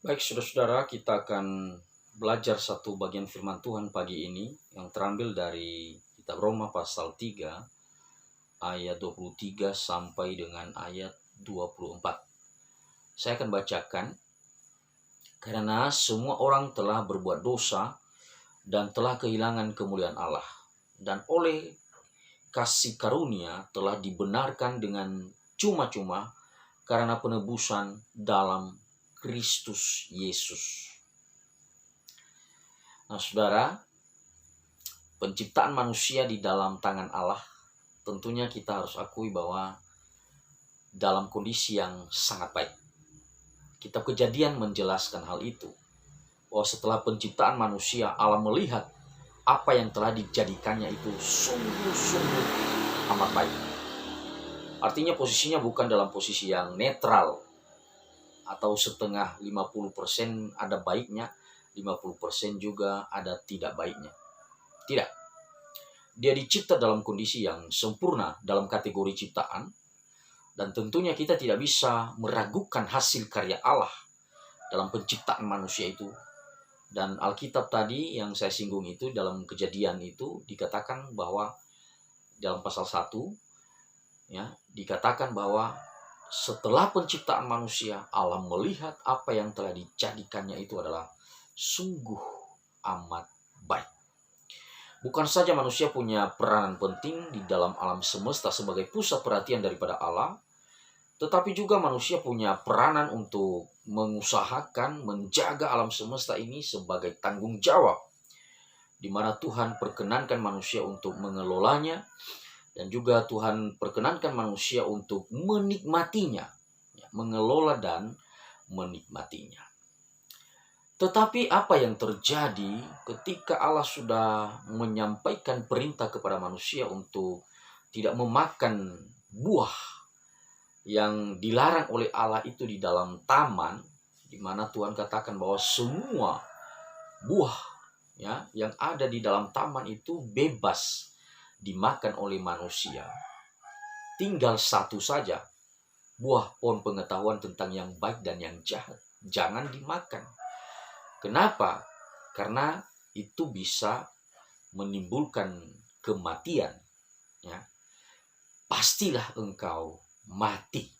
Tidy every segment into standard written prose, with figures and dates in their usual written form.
Baik, saudara-saudara, kita akan belajar satu bagian firman Tuhan pagi ini yang terambil dari kitab Roma pasal 3 ayat 23 sampai dengan ayat 24. Saya akan bacakan. Karena semua orang telah berbuat dosa dan telah kehilangan kemuliaan Allah, dan oleh kasih karunia telah dibenarkan dengan cuma-cuma karena penebusan dalam Kristus Yesus. Nah, saudara, penciptaan manusia di dalam tangan Allah, tentunya kita harus akui bahwa dalam kondisi yang sangat baik. Kitab Kejadian menjelaskan hal itu, bahwa setelah penciptaan manusia, Allah melihat apa yang telah dijadikannya itu sungguh-sungguh amat baik. Artinya posisinya bukan dalam posisi yang netral, atau setengah 50% ada baiknya, 50% juga ada tidak baiknya. Tidak. Dia dicipta dalam kondisi yang sempurna dalam kategori ciptaan, dan tentunya kita tidak bisa meragukan hasil karya Allah dalam penciptaan manusia itu. Dan Alkitab tadi yang saya singgung itu, dalam Kejadian itu dikatakan bahwa dalam pasal 1 ya, dikatakan bahwa setelah penciptaan manusia, Allah melihat apa yang telah dijadikannya itu adalah sungguh amat baik. Bukan saja manusia punya peranan penting di dalam alam semesta sebagai pusat perhatian daripada Allah, tetapi juga manusia punya peranan untuk mengusahakan menjaga alam semesta ini sebagai tanggung jawab, di mana Tuhan perkenankan manusia untuk mengelolanya, dan juga Tuhan perkenankan manusia untuk menikmatinya, mengelola dan menikmatinya. Tetapi apa yang terjadi ketika Allah sudah menyampaikan perintah kepada manusia untuk tidak memakan buah yang dilarang oleh Allah itu di dalam taman, di mana Tuhan katakan bahwa semua buah ya yang ada di dalam taman itu bebas dimakan oleh manusia. Tinggal satu saja, buah pohon pengetahuan tentang yang baik dan yang jahat, jangan dimakan. Kenapa? Karena itu bisa menimbulkan kematian. Ya. Pastilah engkau mati.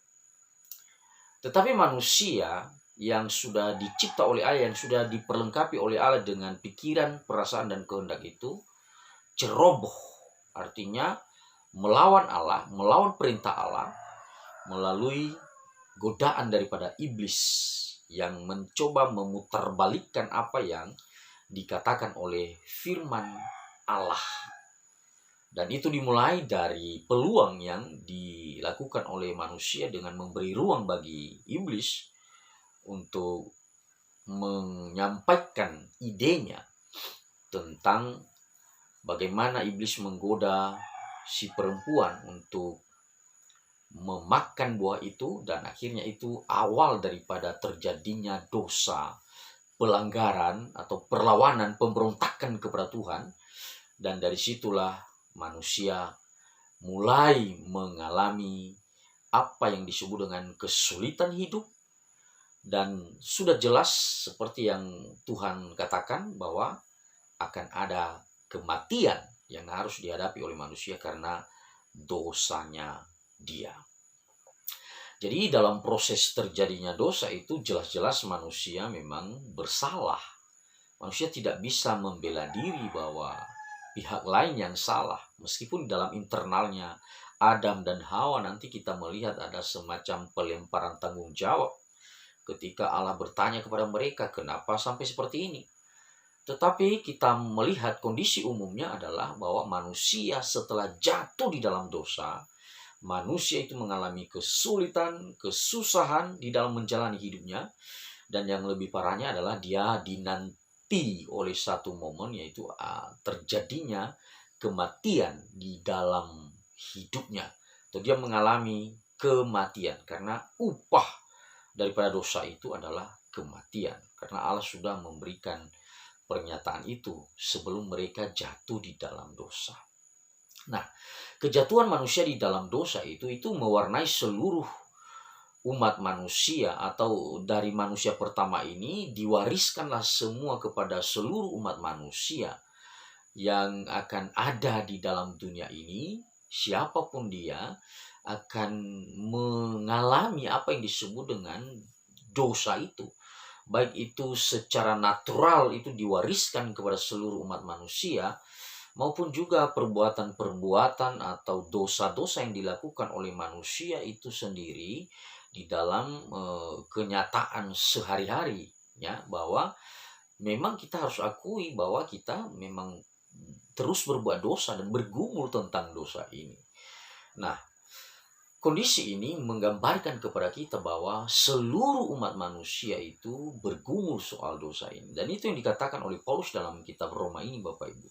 Tetapi manusia yang sudah dicipta oleh Allah, yang sudah diperlengkapi oleh Allah dengan pikiran, perasaan, dan kehendak itu, ceroboh. Artinya melawan Allah, melawan perintah Allah, melalui godaan daripada iblis yang mencoba memutarbalikkan apa yang dikatakan oleh firman Allah. Dan itu dimulai dari peluang yang dilakukan oleh manusia dengan memberi ruang bagi iblis untuk menyampaikan idenya tentang bagaimana iblis menggoda si perempuan untuk memakan buah itu, dan akhirnya itu awal daripada terjadinya dosa, pelanggaran atau perlawanan, pemberontakan kepada Tuhan. Dan dari situlah manusia mulai mengalami apa yang disebut dengan kesulitan hidup, dan sudah jelas seperti yang Tuhan katakan bahwa akan ada kematian yang harus dihadapi oleh manusia karena dosanya dia. Jadi dalam proses terjadinya dosa itu jelas-jelas manusia memang bersalah. Manusia tidak bisa membela diri bahwa pihak lain yang salah, meskipun dalam internalnya Adam dan Hawa nanti kita melihat ada semacam pelemparan tanggung jawab ketika Allah bertanya kepada mereka, kenapa sampai seperti ini? Tetapi kita melihat kondisi umumnya adalah bahwa manusia setelah jatuh di dalam dosa, manusia itu mengalami kesulitan, kesusahan di dalam menjalani hidupnya, dan yang lebih parahnya adalah dia dinanti oleh satu momen, yaitu terjadinya kematian di dalam hidupnya, atau dia mengalami kematian karena upah daripada dosa itu adalah kematian, karena Allah sudah memberikan pernyataan itu sebelum mereka jatuh di dalam dosa. Nah, kejatuhan manusia di dalam dosa itu mewarnai seluruh umat manusia atau dari manusia pertama ini diwariskanlah semua kepada seluruh umat manusia yang akan ada di dalam dunia ini. Siapapun dia akan mengalami apa yang disebut dengan dosa itu, baik itu secara natural itu diwariskan kepada seluruh umat manusia, maupun juga perbuatan-perbuatan atau dosa-dosa yang dilakukan oleh manusia itu sendiri di dalam kenyataan sehari-hari, ya, bahwa memang kita harus akui bahwa kita memang terus berbuat dosa dan bergumul tentang dosa ini. Nah, kondisi ini menggambarkan kepada kita bahwa seluruh umat manusia itu bergumul soal dosa ini. Dan itu yang dikatakan oleh Paulus dalam kitab Roma ini, Bapak Ibu.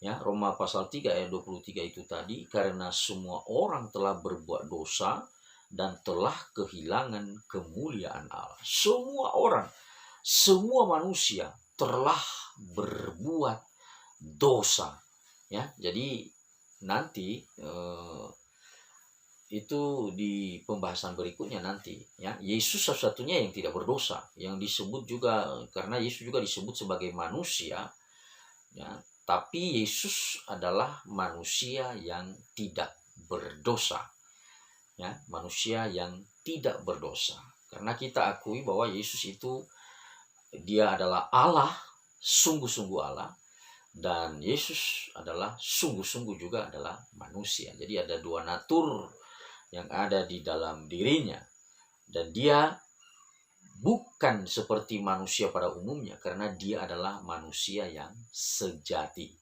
Ya, Roma pasal 3 ayat 23 itu tadi, karena semua orang telah berbuat dosa dan telah kehilangan kemuliaan Allah. Semua orang, semua manusia telah berbuat dosa. Ya, jadi nanti itu di pembahasan berikutnya nanti, ya, Yesus satu-satunya yang tidak berdosa, yang disebut juga karena Yesus juga disebut sebagai manusia, ya, tapi Yesus adalah manusia yang tidak berdosa, ya, manusia yang tidak berdosa. Karena kita akui bahwa Yesus itu dia adalah Allah, sungguh-sungguh Allah, dan Yesus adalah sungguh-sungguh juga adalah manusia. Jadi ada dua natur yang ada di dalam dirinya, dan dia bukan seperti manusia pada umumnya karena dia adalah manusia yang sejati,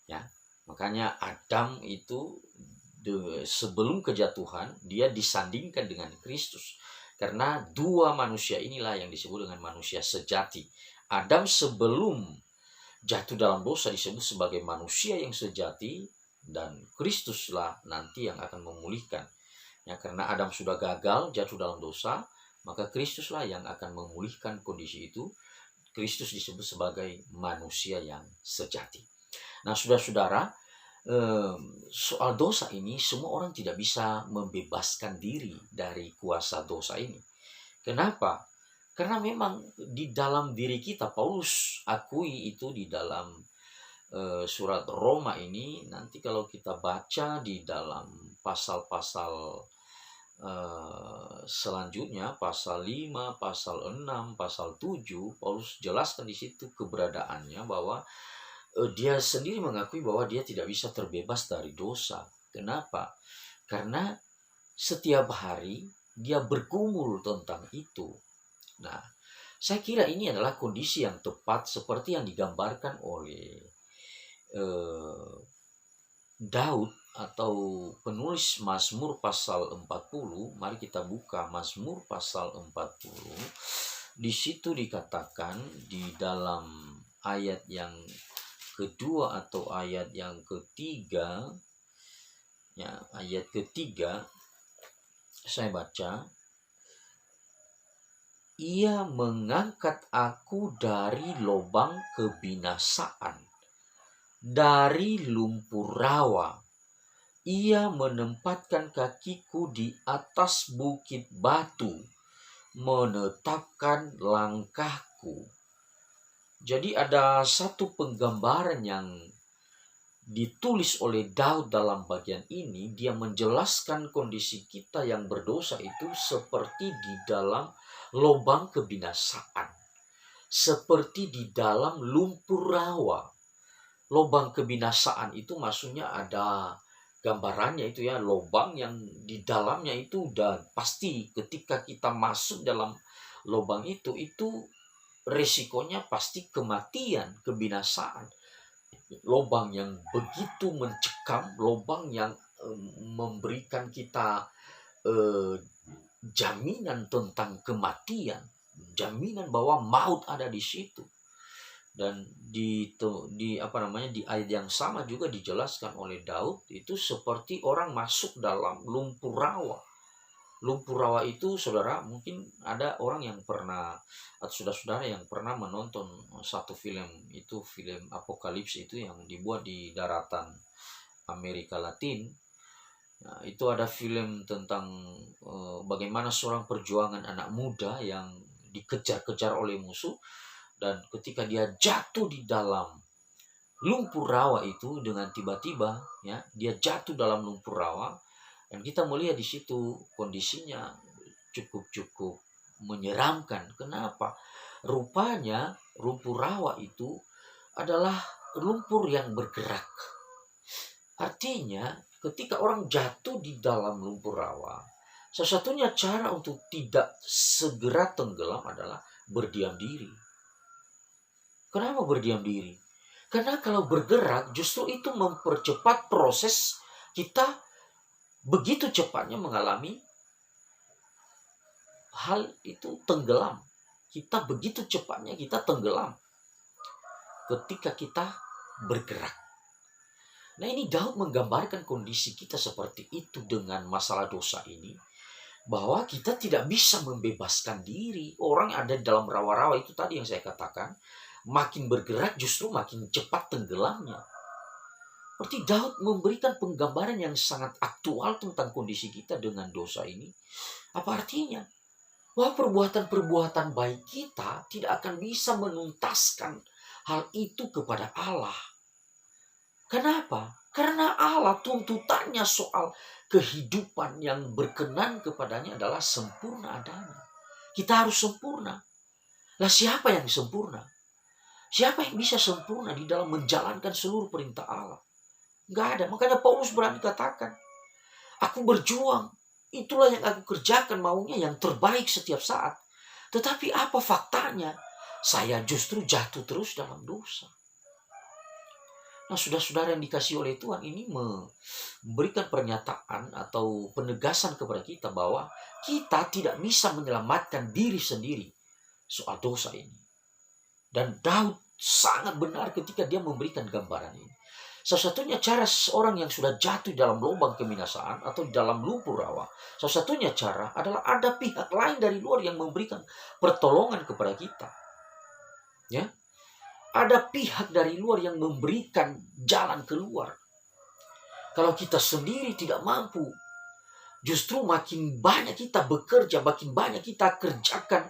ya. Makanya Adam itu sebelum kejatuhan dia disandingkan dengan Kristus karena dua manusia inilah yang disebut dengan manusia sejati. Adam sebelum jatuh dalam dosa disebut sebagai manusia yang sejati, dan Kristuslah nanti yang akan memulihkan. Ya, karena Adam sudah gagal jatuh dalam dosa, maka Kristuslah yang akan memulihkan kondisi itu. Kristus disebut sebagai manusia yang sejati. Nah, saudara-saudara, soal dosa ini semua orang tidak bisa membebaskan diri dari kuasa dosa ini. Kenapa? Karena memang di dalam diri kita, Paulus akui itu di dalam surat Roma ini. Nanti kalau kita baca di dalam pasal-pasal selanjutnya, pasal 5, pasal 6, pasal 7, Paulus jelaskan di situ keberadaannya bahwa dia sendiri mengakui bahwa dia tidak bisa terbebas dari dosa. Kenapa? Karena setiap hari dia bergumul tentang itu. Nah, saya kira ini adalah kondisi yang tepat seperti yang digambarkan oleh Daud atau penulis Mazmur pasal 40. Mari kita buka Mazmur pasal 40. Di situ dikatakan di dalam ayat yang kedua atau ayat yang ketiga, ya, ayat ketiga saya baca, ia mengangkat aku dari lubang kebinasaan, dari lumpur rawa. Ia menempatkan kakiku di atas bukit batu, menetapkan langkahku. Jadi ada satu penggambaran yang ditulis oleh Daud dalam bagian ini. Dia menjelaskan kondisi kita yang berdosa itu seperti di dalam lubang kebinasaan, seperti di dalam lumpur rawa. Lubang kebinasaan itu maksudnya ada gambarannya itu, ya, lubang yang di dalamnya itu udah pasti ketika kita masuk dalam lubang itu resikonya pasti kematian, kebinasaan. Lubang yang begitu mencekam, lubang yang memberikan kita jaminan tentang kematian, jaminan bahwa maut ada di situ. Dan di ayat yang sama juga dijelaskan oleh Daud itu seperti orang masuk dalam lumpur rawa. Lumpur rawa itu, saudara, mungkin ada orang yang pernah atau saudara-saudara yang pernah menonton satu film, itu film Apokalips itu yang dibuat di daratan Amerika Latin. Nah, itu ada film tentang bagaimana seorang perjuangan anak muda yang dikejar-kejar oleh musuh, dan ketika dia jatuh di dalam lumpur rawa itu dengan tiba-tiba, ya, dia jatuh dalam lumpur rawa, dan kita melihat di situ kondisinya cukup menyeramkan. Kenapa? Rupanya lumpur rawa itu adalah lumpur yang bergerak. Artinya, ketika orang jatuh di dalam lumpur rawa, salah satunya cara untuk tidak segera tenggelam adalah berdiam diri. Kenapa berdiam diri? Karena kalau bergerak justru itu mempercepat proses kita begitu cepatnya mengalami hal itu tenggelam. Kita begitu cepatnya kita tenggelam ketika kita bergerak. Nah, ini Daud menggambarkan kondisi kita seperti itu dengan masalah dosa ini, bahwa kita tidak bisa membebaskan diri. Orang yang ada di dalam rawa-rawa itu tadi yang saya katakan, makin bergerak justru makin cepat tenggelamnya. Berarti Daud memberikan penggambaran yang sangat aktual tentang kondisi kita dengan dosa ini. Apa artinya? Bahwa perbuatan-perbuatan baik kita tidak akan bisa menuntaskan hal itu kepada Allah. Kenapa? Karena Allah tuntutannya soal kehidupan yang berkenan kepadanya adalah sempurna adanya. Kita harus sempurna. Lah siapa yang sempurna? Siapa yang bisa sempurna di dalam menjalankan seluruh perintah Allah? Nggak ada. Makanya Paulus berani katakan, aku berjuang. Itulah yang aku kerjakan, maunya yang terbaik setiap saat. Tetapi apa faktanya? Saya justru jatuh terus dalam dosa. Nah, saudara-saudara yang dikasihi oleh Tuhan, ini memberikan pernyataan atau penegasan kepada kita bahwa kita tidak bisa menyelamatkan diri sendiri soal dosa ini. Dan Daud sangat benar ketika dia memberikan gambaran ini. Salah satunya cara seorang yang sudah jatuh dalam lubang kebinasaan atau dalam lumpur rawa, salah satunya cara adalah ada pihak lain dari luar yang memberikan pertolongan kepada kita. Ya, ada pihak dari luar yang memberikan jalan keluar. Kalau kita sendiri tidak mampu, justru makin banyak kita bekerja, makin banyak kita kerjakan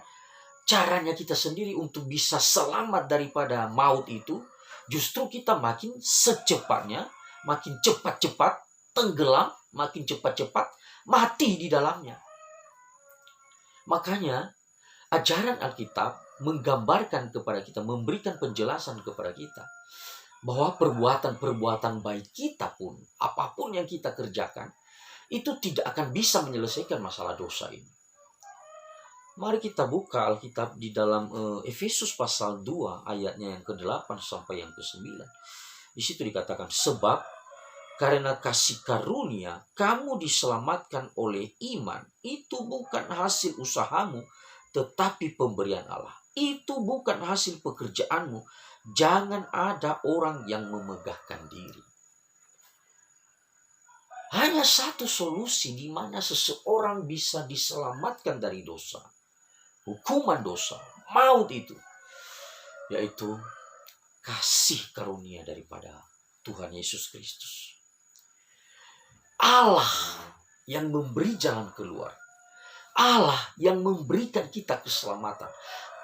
caranya kita sendiri untuk bisa selamat daripada maut itu, justru kita makin secepatnya, makin cepat-cepat tenggelam, makin cepat-cepat mati di dalamnya. Makanya ajaran Alkitab menggambarkan kepada kita, memberikan penjelasan kepada kita bahwa perbuatan-perbuatan baik kita pun, apapun yang kita kerjakan, itu tidak akan bisa menyelesaikan masalah dosa ini. Mari kita buka Alkitab di dalam Efesus pasal 2 ayatnya yang ke-8 sampai yang ke-9. Di situ dikatakan, sebab karena kasih karunia kamu diselamatkan oleh iman. Itu bukan hasil usahamu, tetapi pemberian Allah. Itu bukan hasil pekerjaanmu. Jangan ada orang yang memegahkan diri. Hanya satu solusi di mana seseorang bisa diselamatkan dari dosa, hukuman dosa, maut itu, yaitu kasih karunia daripada Tuhan Yesus Kristus. Allah yang memberi jalan keluar. Allah yang memberikan kita keselamatan.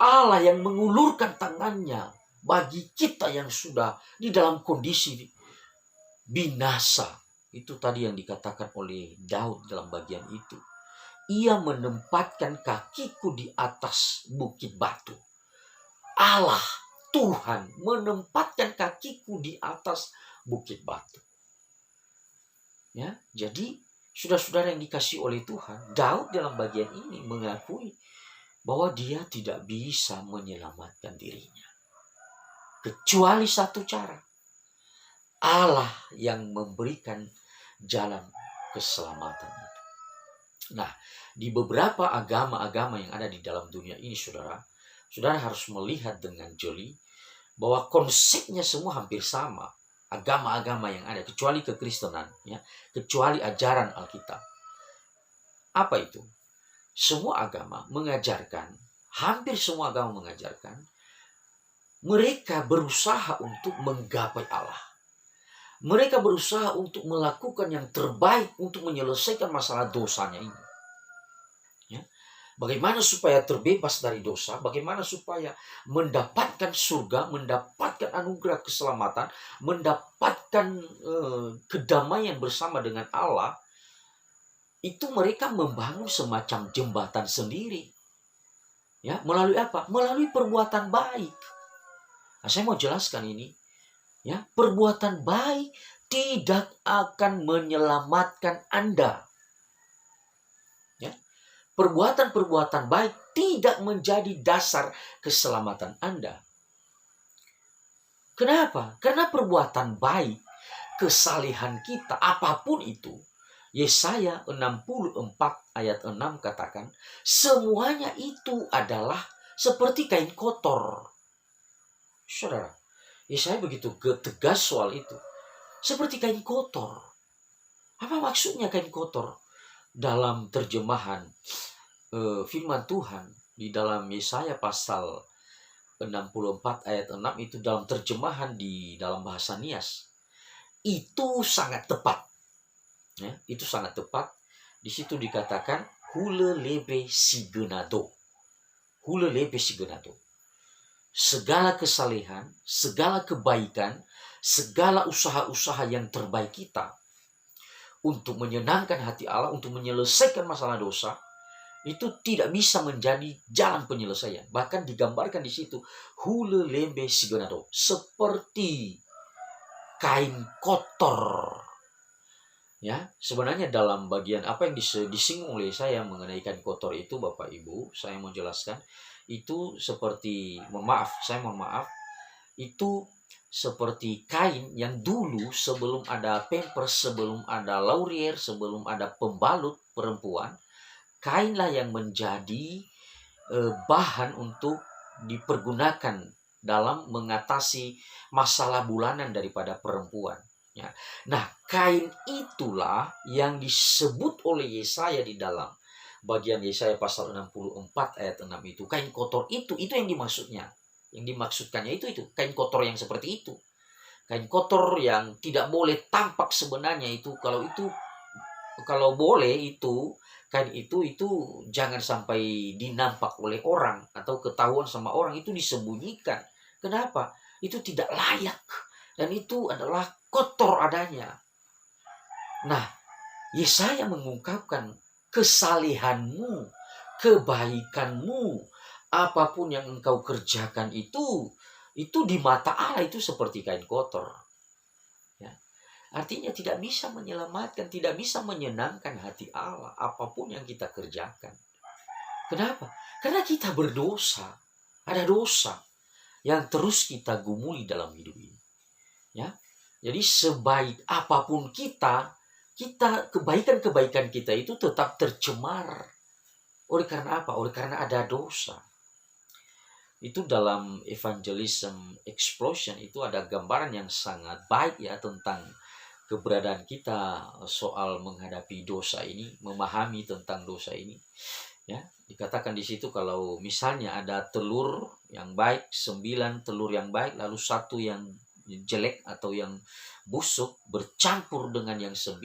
Allah yang mengulurkan tangannya bagi kita yang sudah di dalam kondisi binasa. Itu tadi yang dikatakan oleh Daud dalam bagian itu. Ia menempatkan kakiku di atas bukit batu. Allah, Tuhan, menempatkan kakiku di atas bukit batu. Ya, jadi saudara-saudara yang dikasihi oleh Tuhan, Daud dalam bagian ini mengakui bahwa dia tidak bisa menyelamatkan dirinya. Kecuali satu cara. Allah yang memberikan jalan keselamatan. Nah, di beberapa agama-agama yang ada di dalam dunia ini, saudara harus melihat dengan jeli bahwa konsepnya semua hampir sama. Agama-agama yang ada, kecuali kekristenan, ya, kecuali ajaran Alkitab. Apa itu? Semua agama mengajarkan, hampir semua agama mengajarkan, mereka berusaha untuk menggapai Allah. Mereka berusaha untuk melakukan yang terbaik untuk menyelesaikan masalah dosanya ini. Ya. Bagaimana supaya terbebas dari dosa, bagaimana supaya mendapatkan surga, mendapatkan anugerah keselamatan, mendapatkan kedamaian bersama dengan Allah, itu mereka membangun semacam jembatan sendiri. Ya, melalui apa? Melalui perbuatan baik. Nah, saya mau jelaskan ini. Ya, perbuatan baik tidak akan menyelamatkan Anda. Ya, perbuatan-perbuatan baik tidak menjadi dasar keselamatan Anda. Kenapa? Karena perbuatan baik, kesalehan kita, apapun itu, Yesaya 64 ayat 6 katakan, semuanya itu adalah seperti kain kotor. Saudara, Yesaya begitu tegas soal itu. Seperti kain kotor. Apa maksudnya kain kotor? Dalam terjemahan firman Tuhan di dalam Yesaya pasal 64 ayat 6 itu dalam terjemahan di dalam bahasa Nias. Itu sangat tepat. Ya, itu sangat tepat. Di situ dikatakan hulelebe sigenado. Hulelebe sigenado. Segala kesalehan, segala kebaikan, segala usaha-usaha yang terbaik kita untuk menyenangkan hati Allah, untuk menyelesaikan masalah dosa, itu tidak bisa menjadi jalan penyelesaian. Bahkan digambarkan di situ hulelebe sigenado, seperti kain kotor. Ya, sebenarnya dalam bagian apa yang disinggung oleh saya mengenai kain kotor itu, Bapak Ibu, saya mau jelaskan itu seperti, mohon maaf, itu seperti kain yang dulu sebelum ada pampers, sebelum ada laurier, sebelum ada pembalut perempuan, kainlah yang menjadi bahan untuk dipergunakan dalam mengatasi masalah bulanan daripada perempuan. Ya. Nah, kain itulah yang disebut oleh Yesaya di dalam bagian Yesaya pasal 64 ayat 6 itu. Kain kotor itu yang dimaksudnya. Yang dimaksudkannya itu kain kotor yang seperti itu. Kain kotor yang tidak boleh tampak sebenarnya itu. Kalau boleh itu kain itu jangan sampai dinampak oleh orang atau ketahuan sama orang, itu disembunyikan. Kenapa? Itu tidak layak dan itu adalah kotor adanya. Nah, Yesaya mengungkapkan kesalehanmu, kebaikanmu, apapun yang engkau kerjakan itu di mata Allah itu seperti kain kotor. Ya. Artinya tidak bisa menyelamatkan, tidak bisa menyenangkan hati Allah apapun yang kita kerjakan. Kenapa? Karena kita berdosa. Ada dosa yang terus kita gumuli dalam hidup ini. Ya. Jadi sebaik apapun kita kebaikan-kebaikan kita itu tetap tercemar. Oleh karena apa? Oleh karena ada dosa. Itu dalam Evangelism Explosion itu ada gambaran yang sangat baik ya tentang keberadaan kita soal menghadapi dosa ini, memahami tentang dosa ini. Ya, dikatakan di situ kalau misalnya ada telur yang baik, 9 telur yang baik, lalu 1 yang jelek atau yang busuk bercampur dengan yang 9,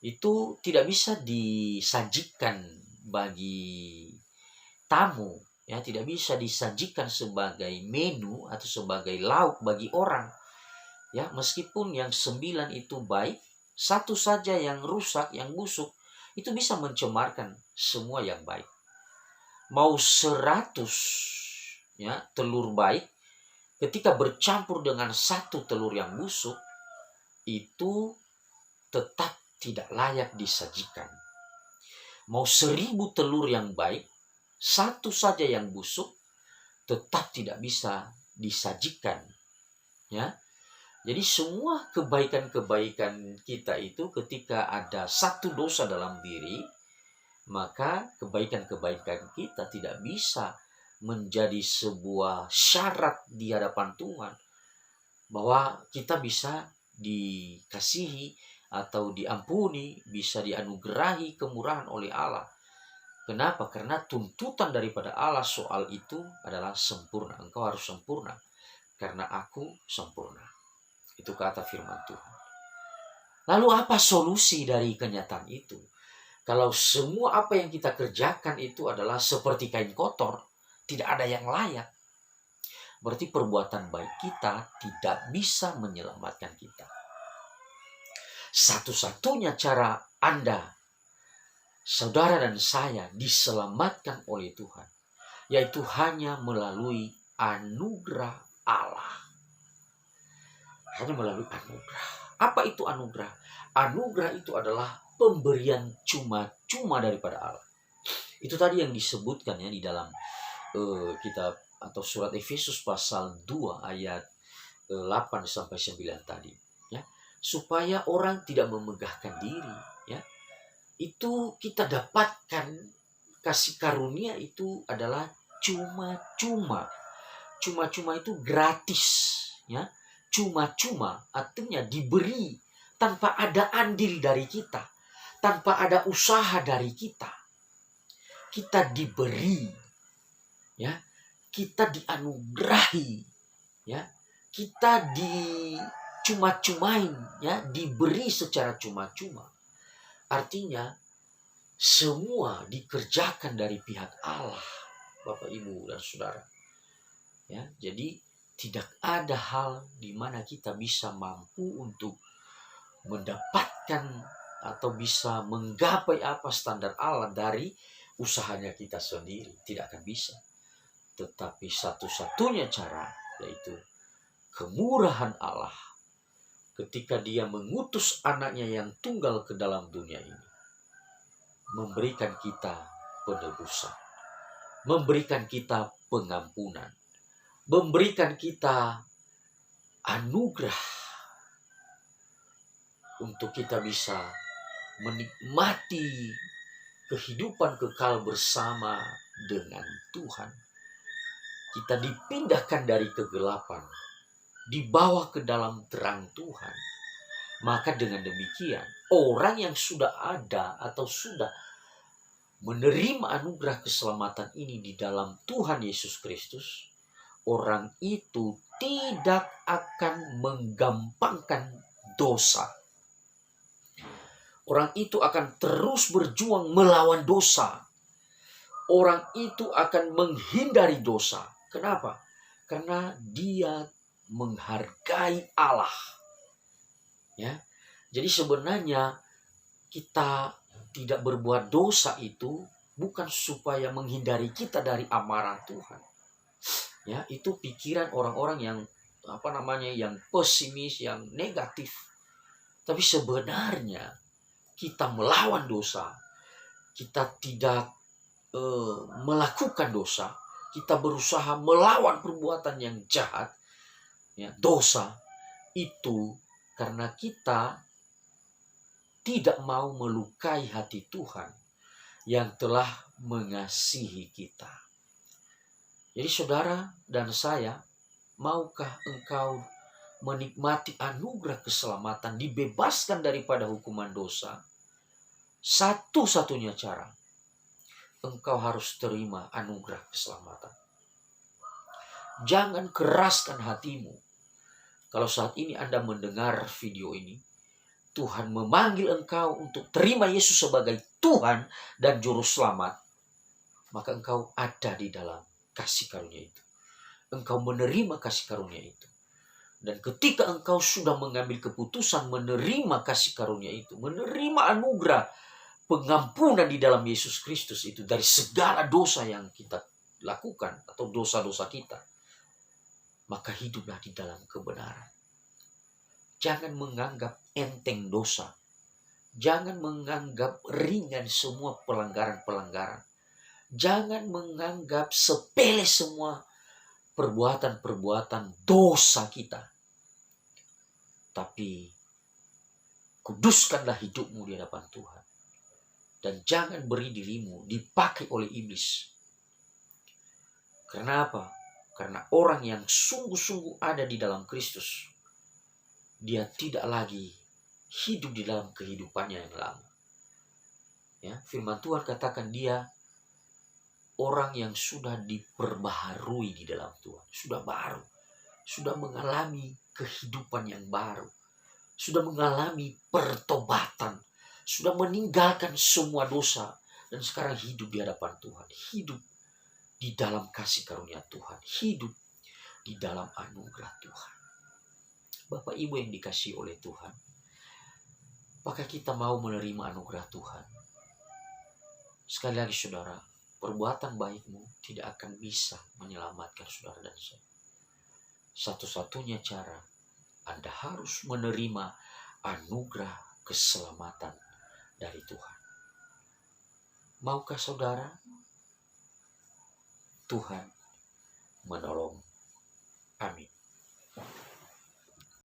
itu tidak bisa disajikan bagi tamu, ya, tidak bisa disajikan sebagai menu atau sebagai lauk bagi orang. Ya, meskipun yang 9 itu baik, 1 saja yang rusak, yang busuk, itu bisa mencemarkan semua yang baik. Mau 100 ya telur baik, ketika bercampur dengan 1 telur yang busuk, itu tetap tidak layak disajikan. Mau 1000 telur yang baik, 1 saja yang busuk, tetap tidak bisa disajikan. Ya, jadi semua kebaikan-kebaikan kita itu ketika ada 1 dosa dalam diri, maka kebaikan-kebaikan kita tidak bisa menjadi sebuah syarat di hadapan Tuhan bahwa kita bisa dikasihi atau diampuni, bisa dianugerahi kemurahan oleh Allah. Kenapa? Karena tuntutan daripada Allah soal itu adalah sempurna. Engkau harus sempurna karena aku sempurna. Itu kata firman Tuhan. Lalu apa solusi dari kenyataan itu? Kalau semua apa yang kita kerjakan itu adalah seperti kain kotor, tidak ada yang layak, berarti perbuatan baik kita tidak bisa menyelamatkan kita. Satu-satunya cara Anda, saudara dan saya diselamatkan oleh Tuhan, yaitu hanya melalui anugerah Allah. Hanya melalui anugerah. Apa itu anugerah? Anugerah itu adalah pemberian cuma-cuma daripada Allah. Itu tadi yang disebutkan ya di dalam kitab atau surat Efesus pasal 2 ayat 8 sampai 9 tadi, ya. Supaya orang tidak memegahkan diri, ya. Itu kita dapatkan kasih karunia itu adalah cuma-cuma. Cuma-cuma itu gratis, ya. Cuma-cuma artinya diberi tanpa ada andil dari kita, tanpa ada usaha dari kita. Kita diberi, ya. Kita dianugerahi, ya. Kita dicuma-cumain, ya, diberi secara cuma-cuma. Artinya semua dikerjakan dari pihak Allah, Bapak, Ibu, dan Saudara. Ya, jadi tidak ada hal di mana kita bisa mampu untuk mendapatkan atau bisa menggapai apa standar Allah dari usahanya kita sendiri. Tidak akan bisa. Tetapi satu-satunya cara yaitu kemurahan Allah ketika Dia mengutus anaknya yang tunggal ke dalam dunia ini, memberikan kita penebusan, memberikan kita pengampunan, memberikan kita anugerah untuk kita bisa menikmati kehidupan kekal bersama dengan Tuhan. Kita dipindahkan dari kegelapan, dibawa ke dalam terang Tuhan. Maka dengan demikian, orang yang sudah ada atau sudah menerima anugerah keselamatan ini di dalam Tuhan Yesus Kristus, orang itu tidak akan menggampangkan dosa. Orang itu akan terus berjuang melawan dosa. Orang itu akan menghindari dosa. Kenapa? Karena dia menghargai Allah. Ya. Jadi sebenarnya kita tidak berbuat dosa itu bukan supaya menghindari kita dari amarah Tuhan. Ya, itu pikiran orang-orang yang yang pesimis, yang negatif. Tapi sebenarnya kita melawan dosa, kita tidak melakukan dosa, kita berusaha melawan perbuatan yang jahat, ya, dosa itu karena kita tidak mau melukai hati Tuhan yang telah mengasihi kita. Jadi saudara dan saya, maukah engkau menikmati anugerah keselamatan, dibebaskan daripada hukuman dosa? Satu-satunya cara, engkau harus terima anugerah keselamatan. Jangan keraskan hatimu. Kalau saat ini Anda mendengar video ini, Tuhan memanggil engkau untuk terima Yesus sebagai Tuhan dan Juru Selamat, maka engkau ada di dalam kasih karunia itu. Engkau menerima kasih karunia itu. Dan ketika engkau sudah mengambil keputusan menerima kasih karunia itu, menerima anugerah pengampunan di dalam Yesus Kristus itu dari segala dosa yang kita lakukan atau dosa-dosa kita, maka hiduplah di dalam kebenaran. Jangan menganggap enteng dosa. Jangan menganggap ringan semua pelanggaran-pelanggaran. Jangan menganggap sepele semua perbuatan-perbuatan dosa kita. Tapi kuduskanlah hidupmu di hadapan Tuhan. Dan jangan beri dirimu dipakai oleh iblis. Karena apa? Karena orang yang sungguh-sungguh ada di dalam Kristus, dia tidak lagi hidup di dalam kehidupannya yang lama. Ya, firman Tuhan katakan dia orang yang sudah diperbaharui di dalam Tuhan. Sudah baru. sudah mengalami kehidupan yang baru, sudah mengalami pertobatan, sudah meninggalkan semua dosa, dan sekarang hidup di hadapan Tuhan, hidup di dalam kasih karunia Tuhan, hidup di dalam anugerah Tuhan. Bapak Ibu yang dikasihi oleh Tuhan, apakah kita mau menerima anugerah Tuhan? Sekali lagi saudara, perbuatan baikmu tidak akan bisa menyelamatkan saudara dan saya. Satu-satunya cara, Anda harus menerima anugerah keselamatan dari Tuhan. Maukah saudara? Tuhan menolong. Amin.